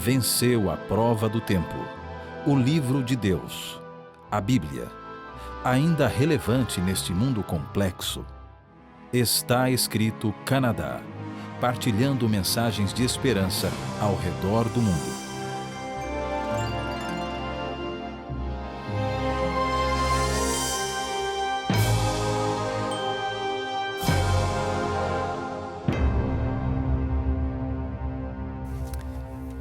venceu a prova do tempo. O livro de Deus, a Bíblia, ainda relevante neste mundo complexo. Está escrito Canadá, partilhando mensagens de esperança ao redor do mundo.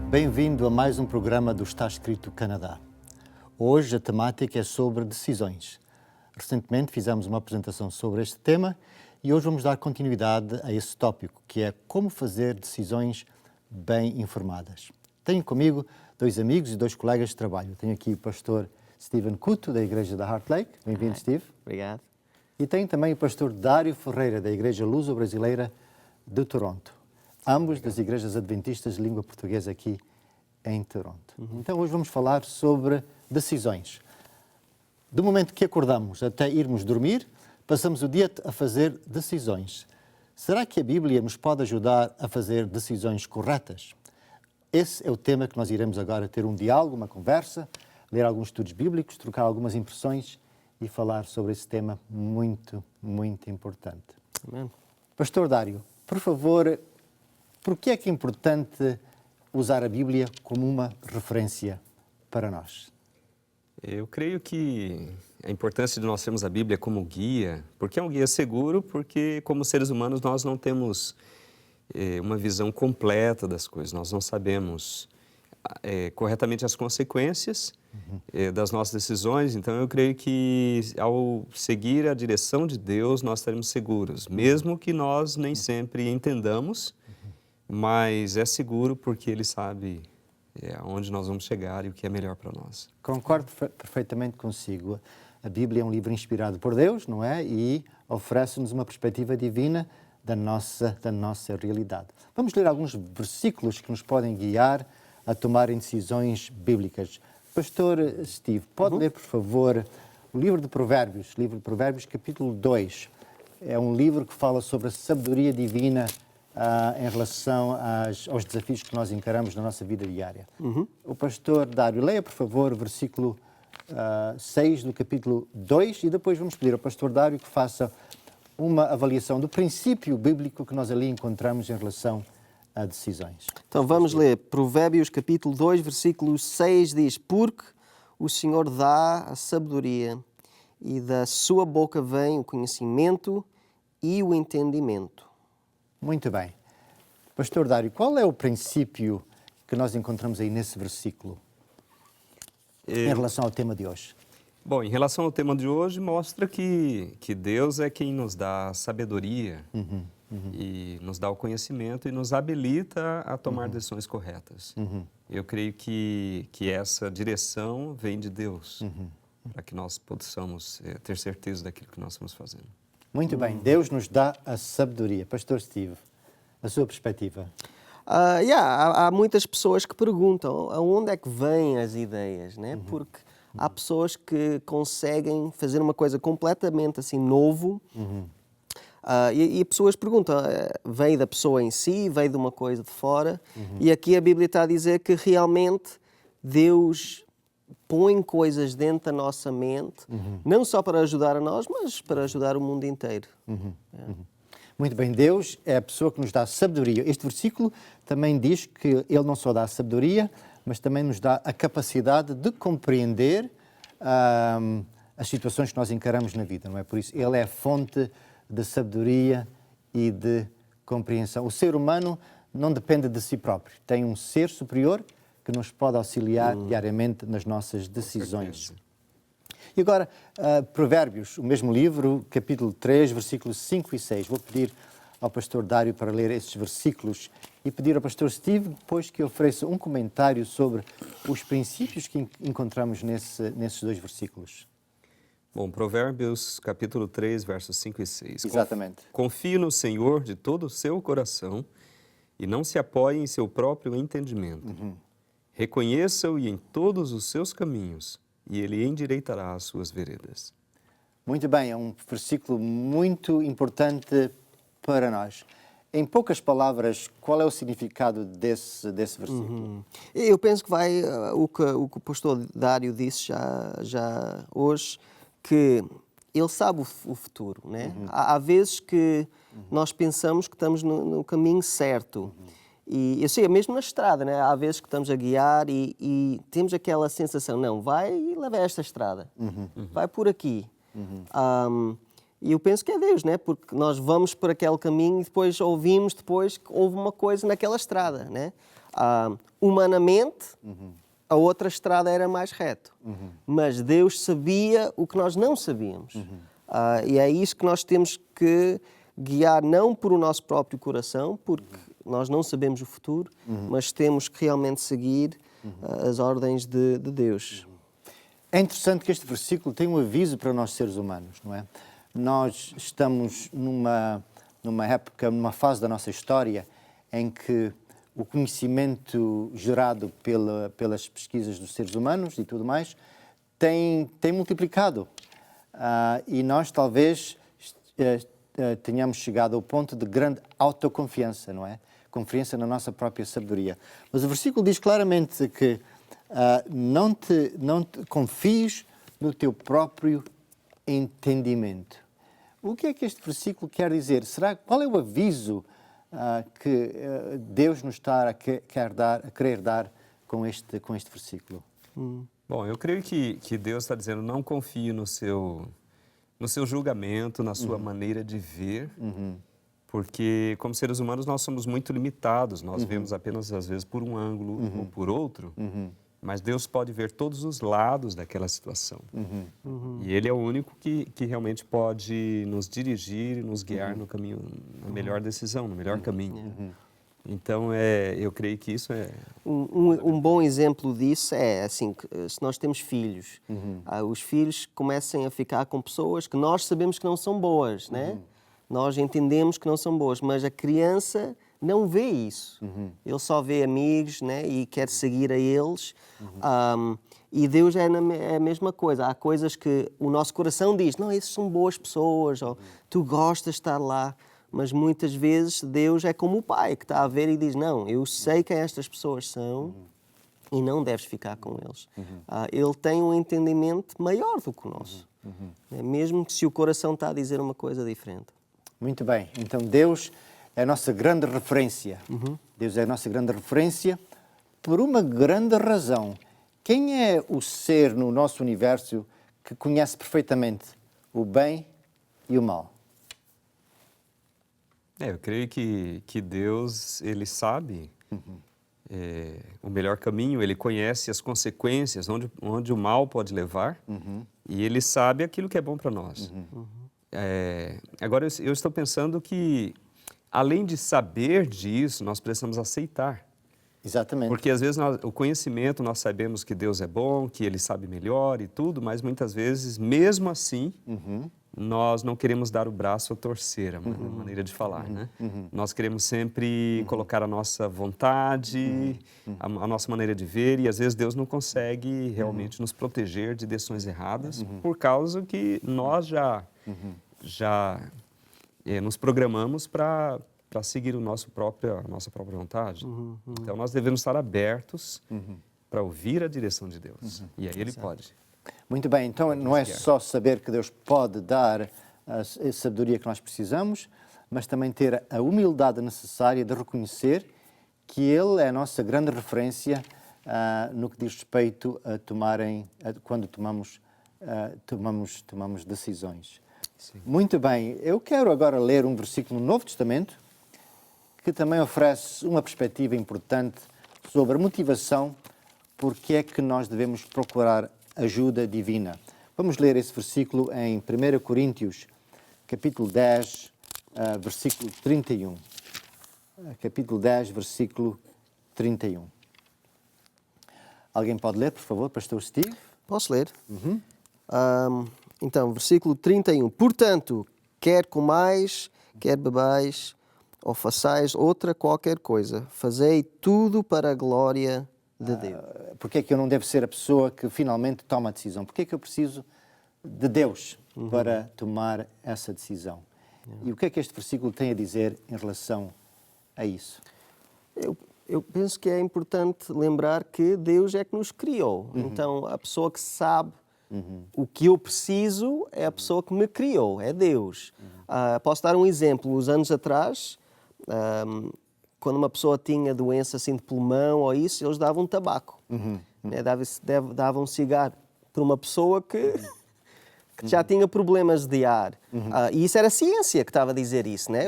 Bem-vindo a mais um programa do Está Escrito Canadá. Hoje a temática é sobre decisões. Recentemente fizemos uma apresentação sobre este tema e hoje vamos dar continuidade a esse tópico, que é como fazer decisões bem informadas. Tenho comigo dois amigos e dois colegas de trabalho. Tenho aqui o pastor Steven Couto, da Igreja da Heart Lake. Bem-vindo, Steve. Obrigado. E tenho também o pastor Dário Ferreira, da Igreja Luso-Brasileira de Toronto. Ambos das Igrejas Adventistas de Língua Portuguesa aqui em Toronto. Então hoje vamos falar sobre decisões. Do momento que acordamos até irmos dormir, passamos o dia a fazer decisões. Será que a Bíblia nos pode ajudar a fazer decisões corretas? Esse é o tema que nós iremos agora ter um diálogo, uma conversa, ler alguns estudos bíblicos, trocar algumas impressões e falar sobre esse tema muito, muito importante. Amém. Pastor Dário, por favor, por que é que é importante usar a Bíblia como uma referência para nós? Eu creio que a importância de nós termos a Bíblia como guia, porque é um guia seguro, porque como seres humanos nós não temos uma visão completa das coisas, nós não sabemos corretamente as consequências das nossas decisões, então eu creio que ao seguir a direção de Deus nós estaremos seguros, mesmo que nós nem sempre entendamos, mas é seguro porque Ele sabe aonde nós vamos chegar e o que é melhor para nós. Concordo perfeitamente consigo. A Bíblia é um livro inspirado por Deus, não é? E oferece-nos uma perspectiva divina da nossa realidade. Vamos ler alguns versículos que nos podem guiar a tomarem decisões bíblicas. Pastor Steve, pode ler, por favor, o livro de Provérbios, capítulo 2. É um livro que fala sobre a sabedoria divina em relação aos desafios que nós encaramos na nossa vida diária. O pastor Dário, leia, por favor, o versículo 6 do capítulo 2 e depois vamos pedir ao pastor Dário que faça uma avaliação do princípio bíblico que nós ali encontramos em relação a decisões. Então vamos ler Provérbios capítulo 2, versículo 6 diz: Porque o Senhor dá a sabedoria e da sua boca vem o conhecimento e o entendimento. Muito bem. Pastor Dário, qual é o princípio que nós encontramos aí nesse versículo em relação ao tema de hoje? Bom, em relação ao tema de hoje, mostra que Deus é quem nos dá sabedoria e nos dá o conhecimento e nos habilita a tomar decisões corretas. Eu creio que essa direção vem de Deus, para que nós possamos ter certeza daquilo que nós estamos fazendo. Muito bem, Deus nos dá a sabedoria. Pastor Steve, a sua perspectiva? Há muitas pessoas que perguntam aonde é que vêm as ideias, né? Porque há pessoas que conseguem fazer uma coisa completamente assim novo e pessoas perguntam, vem da pessoa em si, vem de uma coisa de fora e aqui a Bíblia está a dizer que realmente Deus põe coisas dentro da nossa mente, não só para ajudar a nós, mas para ajudar o mundo inteiro. Muito bem, Deus é a pessoa que nos dá sabedoria. Este versículo também diz que Ele não só dá sabedoria, mas também nos dá a capacidade de compreender as situações que nós encaramos na vida, não é? Por isso, Ele é a fonte de sabedoria e de compreensão. O ser humano não depende de si próprio. Tem um ser superior que nos pode auxiliar diariamente nas nossas decisões. E agora, Provérbios, o mesmo livro, capítulo 3, versículos 5 e 6. Vou pedir ao pastor Dário para ler esses versículos e pedir ao pastor Steve depois que ofereça um comentário sobre os princípios que encontramos nesses dois versículos. Bom, Provérbios, capítulo 3, versos 5 e 6. Exatamente. Confie no Senhor de todo o seu coração e não se apoie em seu próprio entendimento. Reconheça-o em todos os seus caminhos e ele endireitará as suas veredas. Muito bem, é um versículo muito importante para nós. Em poucas palavras, qual é o significado desse versículo? Eu penso que vai o que o pastor Dário disse já hoje, que ele sabe o futuro, né? Há vezes que nós pensamos que estamos no caminho certo. E eu sei, mesmo na estrada, né? Há vezes que estamos a guiar e temos aquela sensação, não, vai e leva esta estrada, vai por aqui. E eu penso que é Deus, né? Porque nós vamos por aquele caminho e depois ouvimos que houve uma coisa naquela estrada, né? Humanamente, a outra estrada era mais reto. Mas Deus sabia o que nós não sabíamos. E é isso que nós temos que guiar, não por o nosso próprio coração, porque nós não sabemos o futuro, mas temos que realmente seguir as ordens de Deus. É interessante que este versículo tem um aviso para nós seres humanos, não é? Nós estamos numa época, numa fase da nossa história em que o conhecimento gerado pelas pesquisas dos seres humanos e tudo mais tem multiplicado. E nós talvez tenhamos chegado ao ponto de grande autoconfiança, não é? Confiança na nossa própria sabedoria. Mas o versículo diz claramente que não te confies no teu próprio entendimento. O que é que este versículo quer dizer? Qual é o aviso que Deus nos está a querer dar com este versículo? Bom, eu creio que Deus está dizendo, não confie no seu julgamento, na sua maneira de ver, porque como seres humanos nós somos muito limitados, nós vemos apenas às vezes por um ângulo ou por outro, mas Deus pode ver todos os lados daquela situação. E Ele é o único que realmente pode nos dirigir e nos guiar no caminho, na melhor decisão, no melhor caminho. Então, eu creio que isso é... Um bom exemplo disso é, assim, se nós temos filhos, os filhos começam a ficar com pessoas que nós sabemos que não são boas, né? Nós entendemos que não são boas, mas a criança não vê isso. Ele só vê amigos, né? E quer seguir a eles. E Deus é a mesma coisa. Há coisas que o nosso coração diz, não, esses são boas pessoas, ou tu gostas de estar lá. Mas muitas vezes Deus é como o pai, que está a ver e diz, não, eu sei quem estas pessoas são e não deves ficar com eles. Ele tem um entendimento maior do que o nosso. Mesmo que se o coração está a dizer uma coisa diferente. Muito bem. Então Deus é a nossa grande referência. Deus é a nossa grande referência por uma grande razão. Quem é o ser no nosso universo que conhece perfeitamente o bem e o mal? Eu creio que Deus, Ele sabe o melhor caminho, Ele conhece as consequências, onde o mal pode levar, e Ele sabe aquilo que é bom para nós. Agora, eu estou pensando que, além de saber disso, nós precisamos aceitar. Exatamente. Porque, às vezes, o conhecimento, nós sabemos que Deus é bom, que Ele sabe melhor e tudo, mas, muitas vezes, mesmo assim... nós não queremos dar o braço a torcer, a maneira de falar, né? Nós queremos sempre colocar a nossa vontade, a nossa maneira de ver, e às vezes Deus não consegue realmente nos proteger de decisões erradas, por causa que nós já nos programamos para seguir a nossa própria vontade. Então nós devemos estar abertos para ouvir a direção de Deus, e aí Ele pode. Muito bem, então não é só saber que Deus pode dar a sabedoria que nós precisamos, mas também ter a humildade necessária de reconhecer que Ele é a nossa grande referência no que diz respeito a quando tomamos decisões. Sim. Muito bem, eu quero agora ler um versículo no Novo Testamento que também oferece uma perspectiva importante sobre a motivação porque é que nós devemos procurar ajuda divina. Vamos ler esse versículo em 1 Coríntios, capítulo 10, versículo 31. Capítulo 10, versículo 31. Alguém pode ler, por favor, pastor Steve? Posso ler? Então, versículo 31. Portanto, quer comais, quer bebais, ou façais outra qualquer coisa, fazei tudo para a glória de Deus. Porque é que eu não devo ser a pessoa que finalmente toma a decisão? Porque é que eu preciso de Deus para tomar essa decisão? E o que é que este versículo tem a dizer em relação a isso? Eu penso que é importante lembrar que Deus é que nos criou. Então, a pessoa que sabe o que eu preciso é a pessoa que me criou, é Deus. Posso dar um exemplo. Uns anos atrás, quando uma pessoa tinha doença assim de pulmão ou isso, eles davam tabaco. Né? Davam cigarro para uma pessoa que já tinha problemas de ar. E isso era a ciência que estava a dizer isso, né?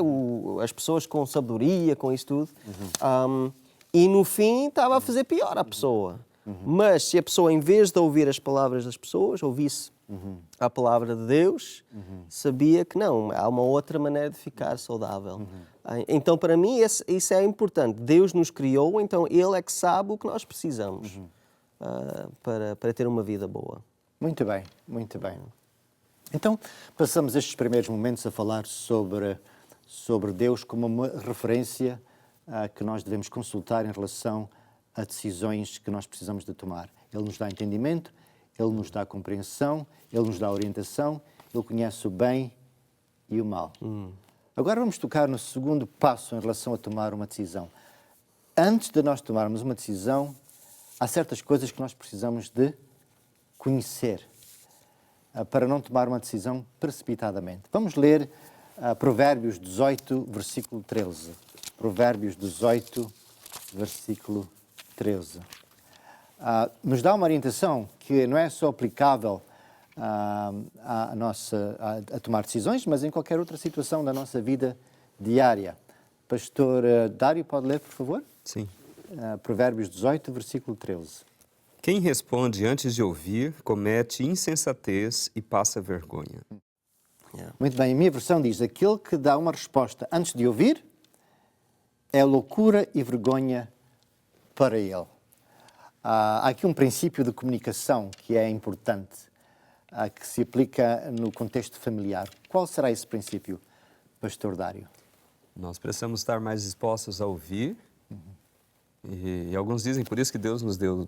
As pessoas com sabedoria, com isso tudo. E no fim estava a fazer pior à pessoa. Mas se a pessoa, em vez de ouvir as palavras das pessoas, ouvisse a palavra de Deus, sabia que não, há uma outra maneira de ficar saudável. Então, para mim, isso é importante. Deus nos criou, então Ele é que sabe o que nós precisamos para ter uma vida boa. Muito bem, muito bem. Então, passamos estes primeiros momentos a falar sobre Deus como uma referência que nós devemos consultar em relação a decisões que nós precisamos de tomar. Ele nos dá entendimento, Ele nos dá compreensão, Ele nos dá orientação, Ele conhece o bem e o mal. Agora vamos tocar no segundo passo em relação a tomar uma decisão. Antes de nós tomarmos uma decisão, há certas coisas que nós precisamos de conhecer para não tomar uma decisão precipitadamente. Vamos ler Provérbios 18, versículo 13. Provérbios 18, versículo 13. Nos dá uma orientação que não é só aplicável a tomar decisões, mas em qualquer outra situação da nossa vida diária. Pastor Dário, pode ler, por favor? Sim. Provérbios 18, versículo 13. Quem responde antes de ouvir, comete insensatez e passa vergonha. Muito bem, a minha versão diz: aquele que dá uma resposta antes de ouvir é loucura e vergonha para ele. Há aqui um princípio de comunicação que é importante, que se aplica no contexto familiar. Qual será esse princípio, Pastor Dário? Nós precisamos estar mais dispostos a ouvir. E alguns dizem, por isso que Deus nos deu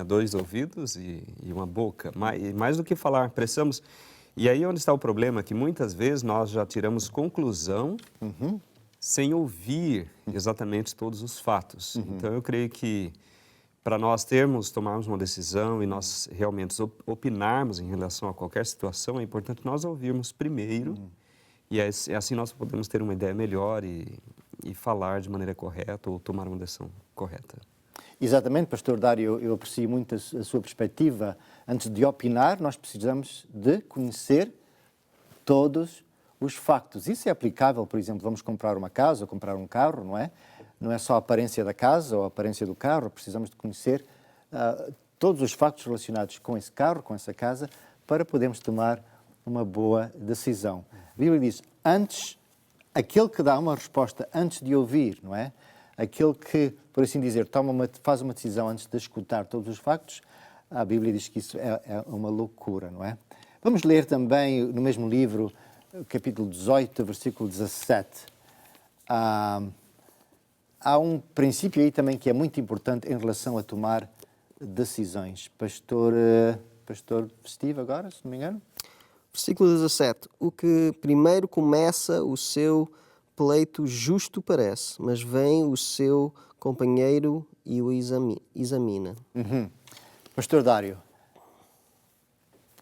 2 ouvidos e uma boca. Mais do que falar, precisamos... E aí onde está o problema, que muitas vezes nós já tiramos conclusão sem ouvir exatamente todos os fatos. Então eu creio que para nós tomarmos uma decisão e nós realmente opinarmos em relação a qualquer situação, é importante nós ouvirmos primeiro e assim nós podemos ter uma ideia melhor e falar de maneira correta ou tomar uma decisão correta. Exatamente, Pastor Dário, eu aprecio muito a sua perspectiva. Antes de opinar, nós precisamos de conhecer todos os factos. Isso é aplicável, por exemplo, vamos comprar uma casa ou comprar um carro, não é? Não é só a aparência da casa ou a aparência do carro, precisamos de conhecer todos os factos relacionados com esse carro, com essa casa, para podermos tomar uma boa decisão. A Bíblia diz, aquele que dá uma resposta antes de ouvir, não é? Aquele que, por assim dizer, faz uma decisão antes de escutar todos os factos, a Bíblia diz que isso é uma loucura, não é? Vamos ler também no mesmo livro, capítulo 18, versículo 17. Há um princípio aí também que é muito importante em relação a tomar decisões. Pastor Steve agora, se não me engano. Versículo 17. O que primeiro começa o seu pleito justo parece, mas vem o seu companheiro e o examina. Pastor Dário,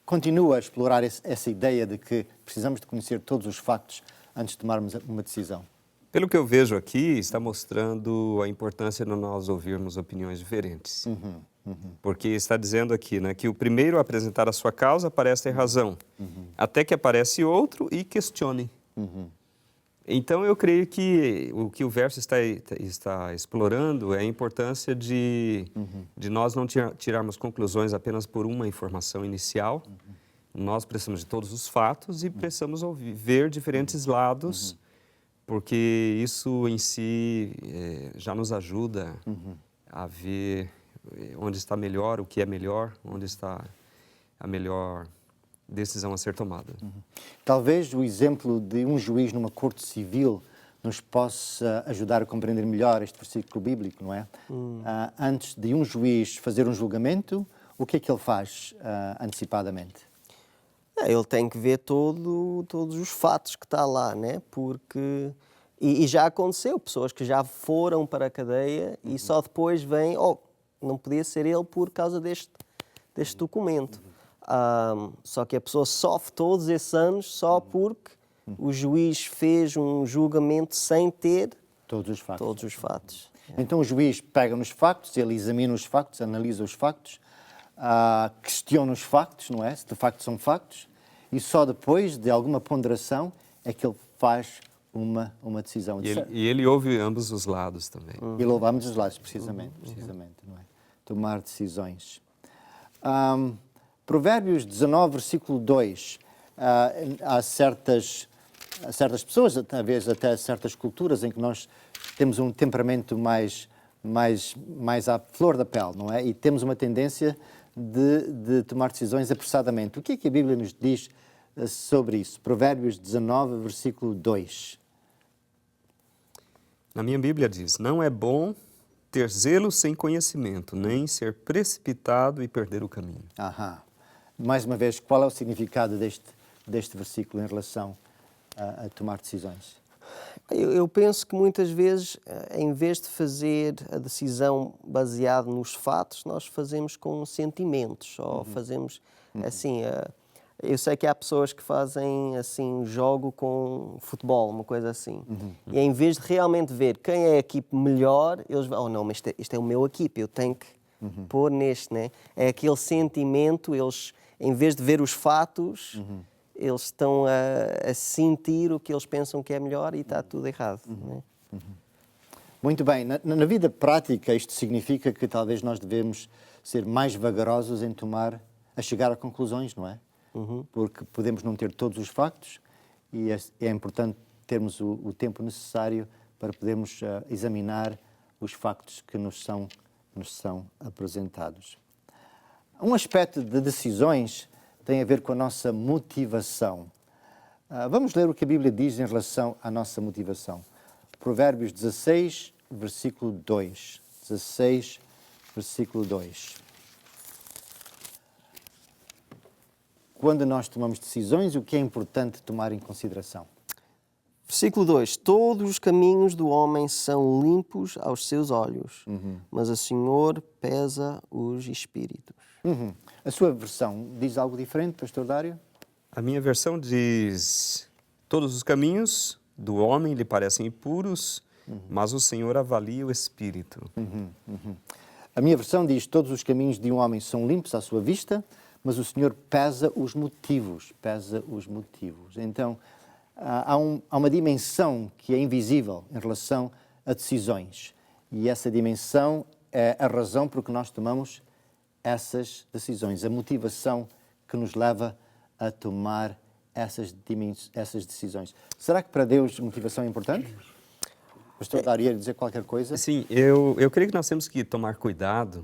continua a explorar essa ideia de que precisamos de conhecer todos os factos antes de tomarmos uma decisão. Pelo que eu vejo aqui, está mostrando a importância de nós ouvirmos opiniões diferentes. Porque está dizendo aqui, né, que o primeiro a apresentar a sua causa parece ter razão, até que aparece outro e questione. Então, eu creio que o que o verso está explorando é a importância de nós não tirarmos conclusões apenas por uma informação inicial. Nós precisamos de todos os fatos e precisamos ver diferentes lados, porque isso em si já nos ajuda a ver onde está melhor, o que é melhor, onde está a melhor decisão a ser tomada. Talvez o exemplo de um juiz numa corte civil nos possa ajudar a compreender melhor este versículo bíblico, não é? Antes de um juiz fazer um julgamento, o que é que ele faz antecipadamente? Ele tem que ver todos os fatos que está lá, né? Porque E já aconteceu, pessoas que já foram para a cadeia e só depois vêm, não podia ser ele por causa deste documento. Só que a pessoa sofre todos esses anos só porque o juiz fez um julgamento sem ter Todos os factos. todos os fatos. Então o juiz pega nos factos, ele examina os factos, analisa os factos, questiona os factos, não é? Se de facto são factos, e só depois de alguma ponderação é que ele faz uma decisão. E ele ouve ambos os lados também. E louvamos os lados, precisamente, não é? Tomar decisões. Provérbios 19, versículo 2. Há certas pessoas, talvez até certas culturas, em que nós temos um temperamento mais à flor da pele, não é? E temos uma tendência de tomar decisões apressadamente. O que é que a Bíblia nos diz sobre isso? Provérbios 19, versículo 2. Na minha Bíblia diz: não é bom ter zelo sem conhecimento, nem ser precipitado e perder o caminho. Mais uma vez, qual é o significado deste versículo em relação a tomar decisões? Eu penso que muitas vezes, em vez de fazer a decisão baseada nos fatos, nós fazemos com sentimentos, ou fazemos assim. Eu sei que há pessoas que fazem assim jogo com futebol, uma coisa assim. E em vez de realmente ver quem é a equipe melhor, eles vão, não, mas isto é o meu equipe, eu tenho que pôr neste, né? É aquele sentimento, eles, em vez de ver os fatos, eles estão a sentir o que eles pensam que é melhor e está tudo errado. Né? Muito bem. Na vida prática, isto significa que talvez nós devemos ser mais vagarosos a chegar a conclusões, não é? Porque podemos não ter todos os factos e é importante termos o tempo necessário para podermos examinar os factos que nos são apresentados. Um aspecto de decisões tem a ver com a nossa motivação. Vamos ler o que a Bíblia diz em relação à nossa motivação. Provérbios 16, versículo 2. 16, versículo 2. Quando nós tomamos decisões, o que é importante tomar em consideração? Versículo 2. Todos os caminhos do homem são limpos aos seus olhos, mas o Senhor pesa os espíritos. A sua versão diz algo diferente, Pastor Dário? A minha versão diz: todos os caminhos do homem lhe parecem impuros, mas o Senhor avalia o espírito. A minha versão diz: todos os caminhos de um homem são limpos à sua vista, mas o Senhor pesa os motivos. Então, há uma dimensão que é invisível em relação a decisões. E essa dimensão é a razão por que nós tomamos essas decisões, a motivação que nos leva a tomar essas decisões. Será que para Deus motivação é importante? Pastor Dário, ia dizer qualquer coisa? Sim, eu creio que nós temos que tomar cuidado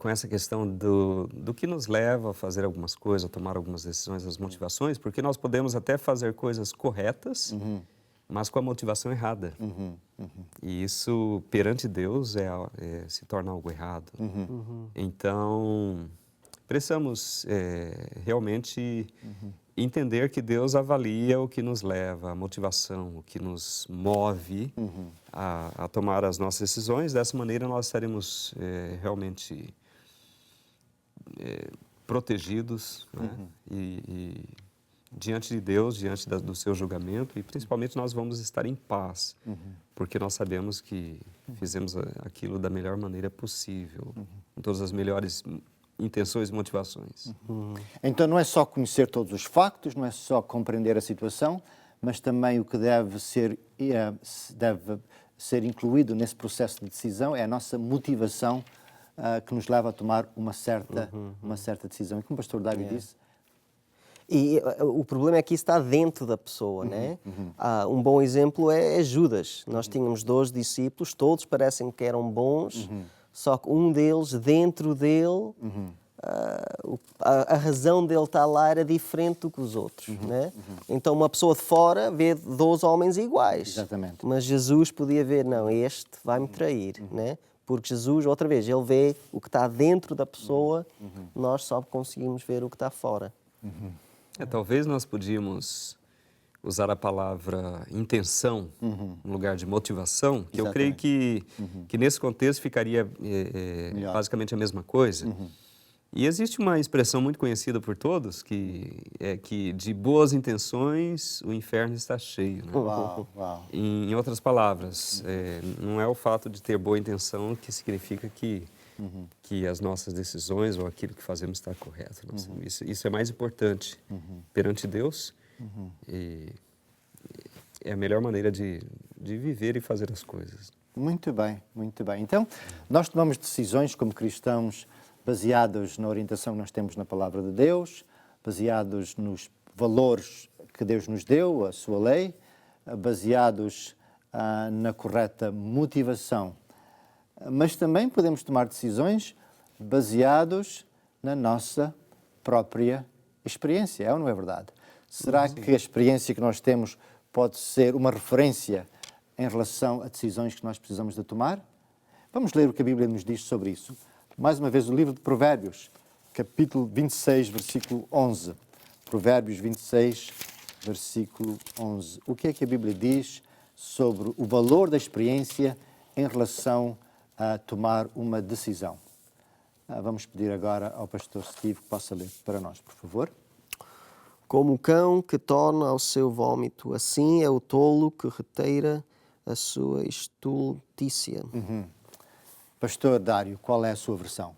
com essa questão do que nos leva a fazer algumas coisas, a tomar algumas decisões, as motivações, porque nós podemos até fazer coisas corretas, mas com a motivação errada. E isso, perante Deus, se torna algo errado. Então, precisamos realmente entender que Deus avalia o que nos leva, a motivação, o que nos move a tomar as nossas decisões. Dessa maneira, nós estaremos realmente protegidos, né? E diante de Deus, diante do seu julgamento, e principalmente nós vamos estar em paz, porque nós sabemos que fizemos aquilo da melhor maneira possível, com todas as melhores intenções e motivações. Então não é só conhecer todos os factos, não é só compreender a situação, mas também o que deve ser incluído nesse processo de decisão é a nossa motivação que nos leva a tomar uma certa decisão. E como o pastor Dário disse... E o problema é que isso está dentro da pessoa, né? Um bom exemplo é Judas. Nós tínhamos 12 discípulos, todos parecem que eram bons, só que um deles, dentro dele, a razão dele estar lá era diferente do que os outros, né? Então uma pessoa de fora vê 12 homens iguais. Exatamente. Mas Jesus podia ver, não, este vai-me trair, né? Porque Jesus, outra vez, ele vê o que está dentro da pessoa, nós só conseguimos ver o que está fora. Talvez nós podíamos usar a palavra intenção no lugar de motivação, que eu creio Exatamente. que nesse contexto ficaria Melhor. basicamente a mesma coisa. E existe uma expressão muito conhecida por todos, que é que de boas intenções o inferno está cheio. Né? Uau, uau. Em outras palavras, não é o fato de ter boa intenção que significa que as nossas decisões ou aquilo que fazemos está correto. Isso é mais importante perante Deus e é a melhor maneira de viver e fazer as coisas. Muito bem, muito bem. Então, nós tomamos decisões como cristãos baseados na orientação que nós temos na Palavra de Deus, baseados nos valores que Deus nos deu, a sua lei, baseados na correta motivação. Mas também podemos tomar decisões baseados na nossa própria experiência, é ou não é verdade? Será que a experiência que nós temos pode ser uma referência em relação a decisões que nós precisamos de tomar? Vamos ler o que a Bíblia nos diz sobre isso. Mais uma vez, o livro de Provérbios, capítulo 26, versículo 11. Provérbios 26, versículo 11. O que é que a Bíblia diz sobre o valor da experiência em relação a tomar uma decisão? Vamos pedir agora ao pastor Steve que possa ler para nós, por favor. Como o cão que torna ao seu vômito, assim é o tolo que reteira a sua estultícia. Pastor Dário, qual é a sua versão?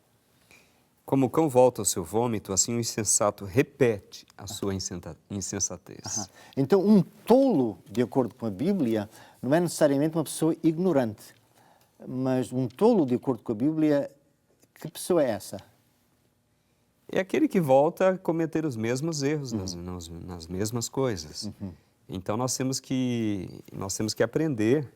Como o cão volta ao seu vômito, assim o insensato repete a sua insensatez. Então, um tolo, de acordo com a Bíblia, não é necessariamente uma pessoa ignorante. Mas um tolo, de acordo com a Bíblia, que pessoa é essa? É aquele que volta a cometer os mesmos erros nas mesmas coisas. Então nós temos que aprender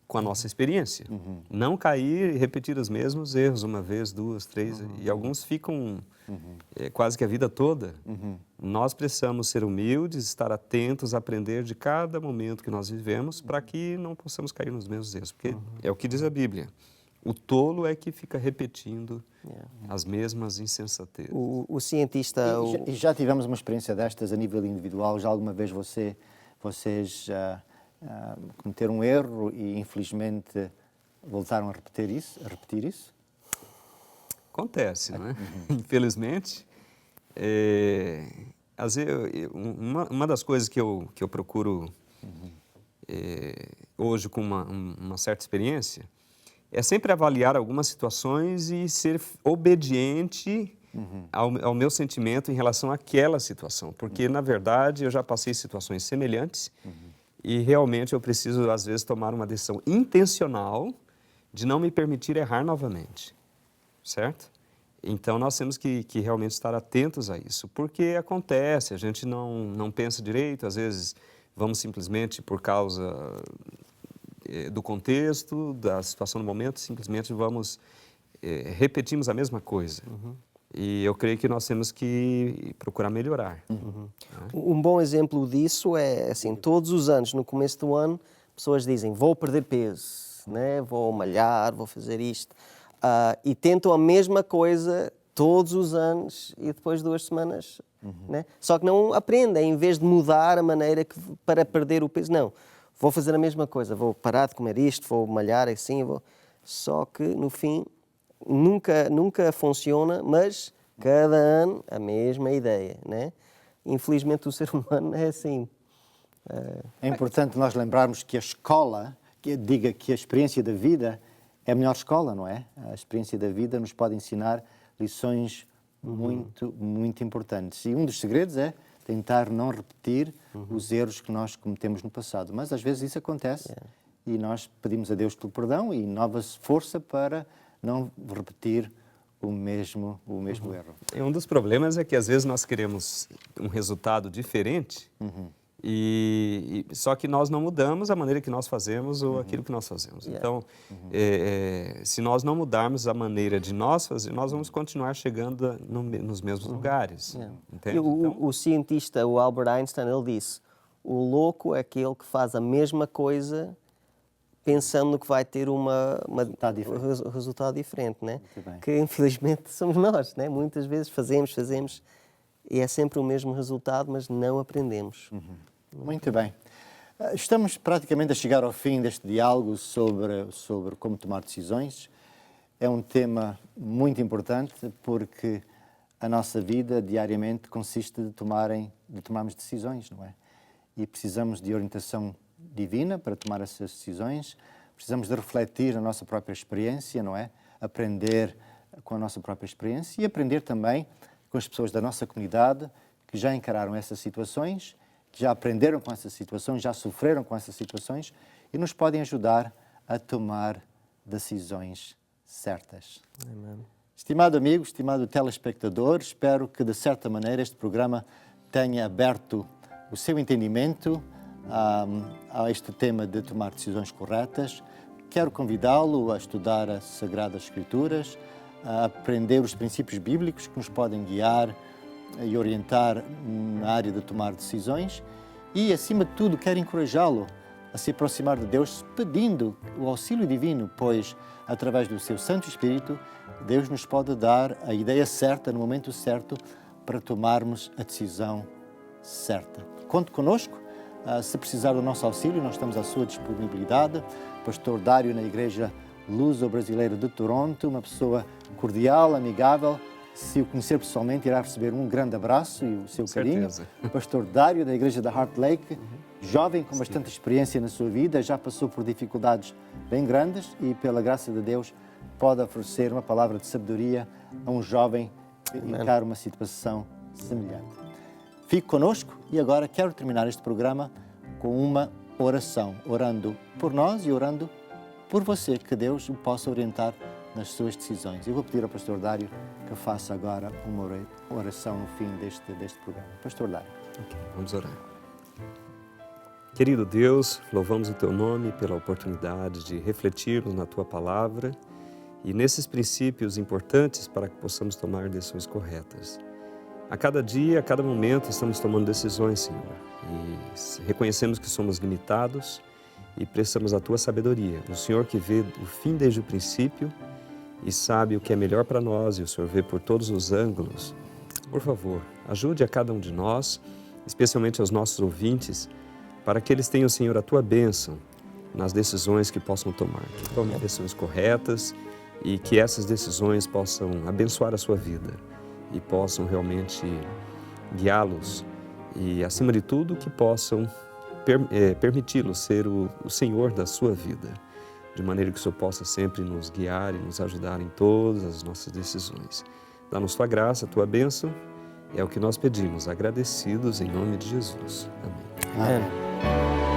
com a nossa experiência. Não cair e repetir os mesmos erros uma vez, duas, três, e alguns ficam quase que a vida toda. Nós precisamos ser humildes, estar atentos, aprender de cada momento que nós vivemos para que não possamos cair nos mesmos erros. Porque é o que diz a Bíblia. O tolo é que fica repetindo as mesmas insensatezes. O cientista... E já tivemos uma experiência destas a nível individual? Já alguma vez vocês cometeram um erro e, infelizmente, voltaram a repetir isso? Acontece, não é? Infelizmente. Às vezes, uma das coisas que eu procuro hoje com uma certa experiência é sempre avaliar algumas situações e ser obediente ao meu sentimento em relação àquela situação. Porque, na verdade, eu já passei situações semelhantes e realmente eu preciso, às vezes, tomar uma decisão intencional de não me permitir errar novamente, certo? Então, nós temos que realmente estar atentos a isso, porque acontece, a gente não pensa direito, às vezes vamos simplesmente por causa do contexto, da situação no momento, simplesmente repetimos a mesma coisa. E eu creio que nós temos que procurar melhorar. Um bom exemplo disso é, assim, todos os anos, no começo do ano, pessoas dizem, vou perder peso, né? Vou malhar, vou fazer isto. E tentam a mesma coisa todos os anos e depois de 2 semanas, né? Só que não aprendem, em vez de mudar a maneira para perder o peso, não. Vou fazer a mesma coisa, vou parar de comer isto, vou malhar assim, Só que, no fim, nunca funciona, mas cada ano a mesma ideia, né? Infelizmente o ser humano é assim. É importante nós lembrarmos que a escola, diga que a experiência da vida é a melhor escola, não é? A experiência da vida nos pode ensinar lições muito, muito importantes. E um dos segredos é tentar não repetir os erros que nós cometemos no passado. Mas às vezes isso acontece e nós pedimos a Deus pelo perdão e nova força para não repetir o mesmo erro. E um dos problemas é que às vezes nós queremos um resultado diferente, só que nós não mudamos a maneira que nós fazemos ou aquilo que nós fazemos. Então, se nós não mudarmos a maneira de nós fazer, nós vamos continuar chegando nos mesmos lugares. Entende? O cientista, o Albert Einstein, ele disse, o louco é aquele que faz a mesma coisa pensando que vai ter um resultado diferente, né? Que infelizmente somos nós, né? Muitas vezes fazemos e é sempre o mesmo resultado, mas não aprendemos. Muito bem. Estamos praticamente a chegar ao fim deste diálogo sobre como tomar decisões. É um tema muito importante porque a nossa vida diariamente consiste de tomarmos decisões, não é? E precisamos de orientação divina para tomar essas decisões. Precisamos de refletir na nossa própria experiência, não é? Aprender com a nossa própria experiência e aprender também com as pessoas da nossa comunidade que já encararam essas situações, que já aprenderam com essas situações, já sofreram com essas situações e nos podem ajudar a tomar decisões certas. Amém. Estimado amigo, estimado telespectador, espero que de certa maneira este programa tenha aberto o seu entendimento a este tema de tomar decisões corretas. Quero convidá-lo a estudar as Sagradas Escrituras, a aprender os princípios bíblicos que nos podem guiar e orientar na área de tomar decisões e, acima de tudo, quero encorajá-lo a se aproximar de Deus pedindo o auxílio divino, pois, através do seu Santo Espírito, Deus nos pode dar a ideia certa, no momento certo, para tomarmos a decisão certa. Conte connosco. Se precisar do nosso auxílio, nós estamos à sua disponibilidade. Pastor Dário, na Igreja Luso-Brasileira de Toronto, uma pessoa cordial, amigável. Se o conhecer pessoalmente, irá receber um grande abraço e o seu carinho. Pastor Dário, da Igreja da Heart Lake, jovem com bastante experiência na sua vida, já passou por dificuldades bem grandes e, pela graça de Deus, pode oferecer uma palavra de sabedoria a um jovem que encara uma situação semelhante. Fique conosco e agora quero terminar este programa com uma oração, orando por nós e orando por você, que Deus o possa orientar nas suas decisões. Eu vou pedir ao Pastor Dário que faça agora uma oração no fim deste programa. Pastor Dário. Ok, vamos orar. Querido Deus, louvamos o Teu nome pela oportunidade de refletirmos na Tua Palavra e nesses princípios importantes para que possamos tomar decisões corretas. A cada dia, a cada momento, estamos tomando decisões, Senhor, e reconhecemos que somos limitados e precisamos da Tua sabedoria. O Senhor que vê o fim desde o princípio e sabe o que é melhor para nós, e o Senhor vê por todos os ângulos. Por favor, ajude a cada um de nós, especialmente aos nossos ouvintes, para que eles tenham, Senhor, a Tua bênção nas decisões que possam tomar. Que tomem decisões corretas e que essas decisões possam abençoar a sua vida e possam realmente guiá-los e, acima de tudo, que possam permiti-los ser o Senhor da sua vida, de maneira que o Senhor possa sempre nos guiar e nos ajudar em todas as nossas decisões. Dá-nos Tua graça, Tua bênção, é o que nós pedimos, agradecidos em nome de Jesus. Amém. Amém.